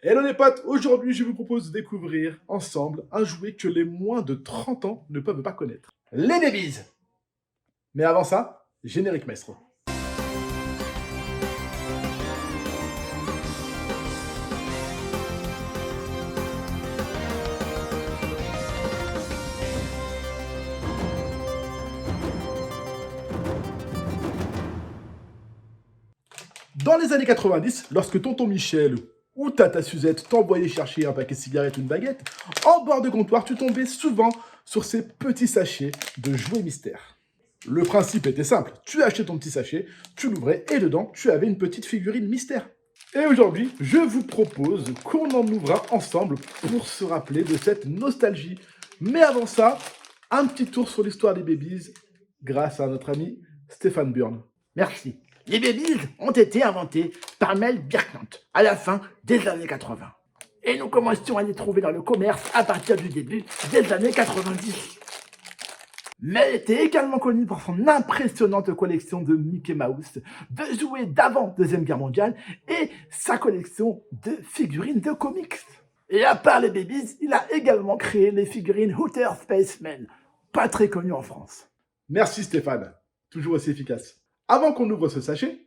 Hello les potes, aujourd'hui je vous propose de découvrir ensemble un jouet que les moins de 30 ans ne peuvent pas connaître. Les babies. Mais avant ça, générique maestro. Dans les années 90, lorsque tonton Michel ou tata Suzette t'envoyaient chercher un paquet de cigarettes ou une baguette, en bord de comptoir, tu tombais souvent sur ces petits sachets de jouets mystères. Le principe était simple, tu achetais ton petit sachet, tu l'ouvrais et dedans, tu avais une petite figurine mystère. Et aujourd'hui, je vous propose qu'on en ouvra ensemble pour se rappeler de cette nostalgie. Mais avant ça, un petit tour sur l'histoire des babies grâce à notre ami Stéphane Burn. Merci. Les babies ont été inventés par Mel Birkant à la fin des années 80. Et nous commencions à les trouver dans le commerce à partir du début des années 90. Mel était également connu pour son impressionnante collection de Mickey Mouse, de jouets d'avant Deuxième Guerre mondiale et sa collection de figurines de comics. Et à part les babies, il a également créé les figurines Hooter Spaceman, pas très connues en France. Merci Stéphane, toujours aussi efficace. Avant qu'on ouvre ce sachet...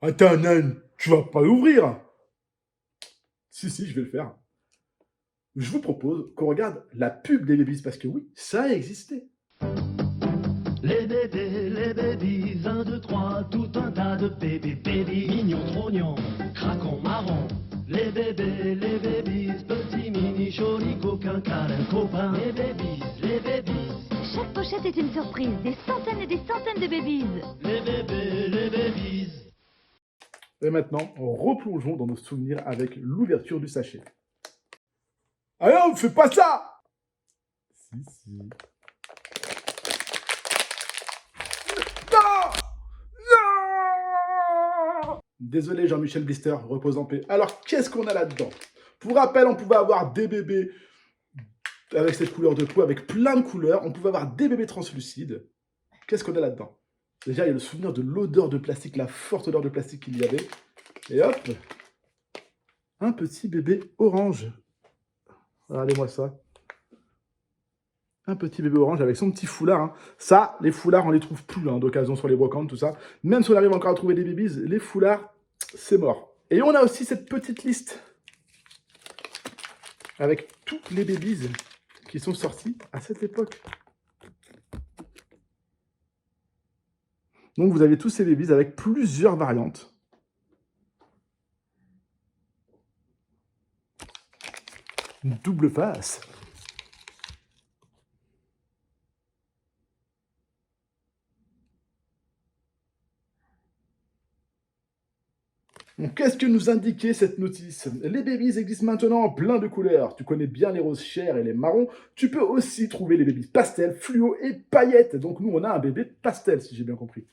Attends, Nan, tu vas pas l'ouvrir? Si, je vais le faire. Je vous propose qu'on regarde la pub des babies, parce que oui, ça a existé. Les babies, 1, 2, 3, tout un tas de babies, mignons, trognons, craquons, marrons. Les babies, petits, mini, jolis, coquins, câlins, copains. Les babies. Chaque pochette est une surprise, des centaines et des centaines de babies. Les babies. Et maintenant, replongeons dans nos souvenirs avec l'ouverture du sachet. Ah non, fais pas ça! Si. Non! Non! Désolé Jean-Michel Blister, repose en paix. Alors, qu'est-ce qu'on a là-dedans? Pour rappel, on pouvait avoir des bébés avec cette couleur de peau, avec plein de couleurs. On pouvait avoir des bébés translucides. Qu'est-ce qu'on a là-dedans? Déjà, il y a le souvenir de l'odeur de plastique, la forte odeur de plastique qu'il y avait. Et hop, un petit bébé orange. Regardez-moi ça. Un petit bébé orange avec son petit foulard. Hein. Ça, les foulards, on les trouve plus hein, d'occasion sur les brocantes, tout ça. Même si on arrive encore à trouver des babies, les foulards, c'est mort. Et on a aussi cette petite liste avec toutes les babies qui sont sorties à cette époque. Donc vous avez tous ces babies avec plusieurs variantes. Une double face. Donc, qu'est-ce que nous indiquait cette notice? Les babies existent maintenant en plein de couleurs. Tu connais bien les roses chairs et les marrons. Tu peux aussi trouver les babies pastel, fluo et paillettes. Donc nous, on a un bébé pastel, si j'ai bien compris.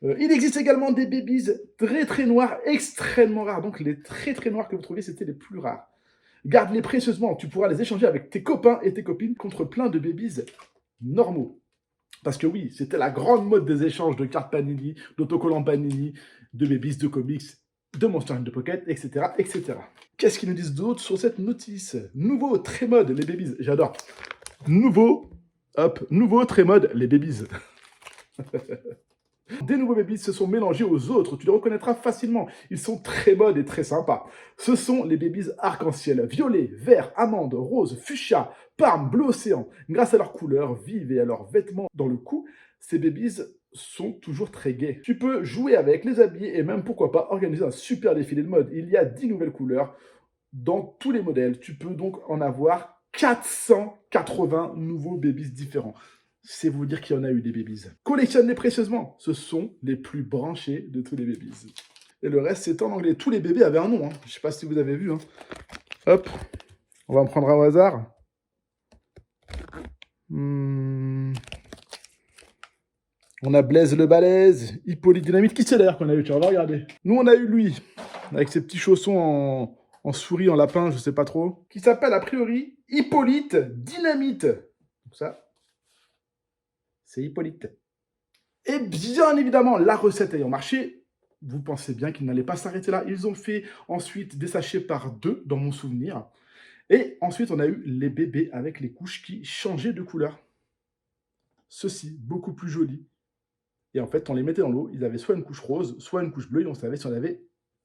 Il existe également des babies très noirs, extrêmement rares. Donc les très noirs que vous trouvez, c'était les plus rares. Garde-les précieusement, tu pourras les échanger avec tes copains et tes copines contre plein de babies normaux. Parce que oui, c'était la grande mode des échanges de cartes Panini, d'autocollants Panini, de babies, de comics, de Monster in the Pocket, etc. Qu'est-ce qu'ils nous disent d'autre sur cette notice? Nouveau, très mode, les babies. J'adore. Nouveau, très mode, les babies. Des nouveaux babies se sont mélangés aux autres, tu les reconnaîtras facilement. Ils sont très modes et très sympas. Ce sont les babies arc-en-ciel, violet, vert, amande, rose, fuchsia, parme, bleu océan. Grâce à leurs couleurs vives et à leurs vêtements dans le cou, ces babies sont toujours très gais. Tu peux jouer avec, les habiller et même, pourquoi pas, organiser un super défilé de mode. Il y a 10 nouvelles couleurs dans tous les modèles. Tu peux donc en avoir 480 nouveaux babies différents. C'est vous dire qu'il y en a eu des babies. Collectionne-les précieusement. Ce sont les plus branchés de tous les babies. Et le reste, c'est en anglais. Tous les bébés avaient un nom. Hein. Je ne sais pas si vous avez vu. Hein. Hop. On va en prendre un au hasard. On a Blaise le Balèze, Hippolyte Dynamite. Qui c'est d'ailleurs qu'on a eu? Tiens, on va regarder. Nous, on a eu lui. Avec ses petits chaussons en souris, en lapin, je ne sais pas trop. Qui s'appelle a priori Hippolyte Dynamite. Donc ça... c'est Hippolyte. Et bien évidemment, la recette ayant marché, vous pensez bien qu'ils n'allaient pas s'arrêter là. Ils ont fait ensuite des sachets par 2 dans mon souvenir. Et ensuite, on a eu les bébés avec les couches qui changeaient de couleur. Ceux-ci, beaucoup plus jolis. Et en fait, on les mettait dans l'eau, ils avaient soit une couche rose, soit une couche bleue, et on savait si on avait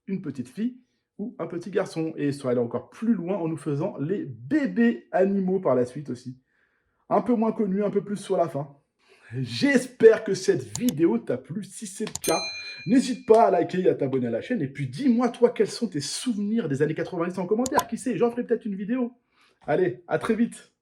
une petite fille ou un petit garçon. Et ils sont allés encore plus loin en nous faisant les bébés animaux par la suite aussi. Un peu moins connus, un peu plus sur la fin. J'espère que cette vidéo t'a plu. Si c'est le cas, n'hésite pas à liker et à t'abonner à la chaîne. Et puis dis-moi, toi, quels sont tes souvenirs des années 90 en commentaire. Qui sait, j'en ferai peut-être une vidéo. Allez, à très vite.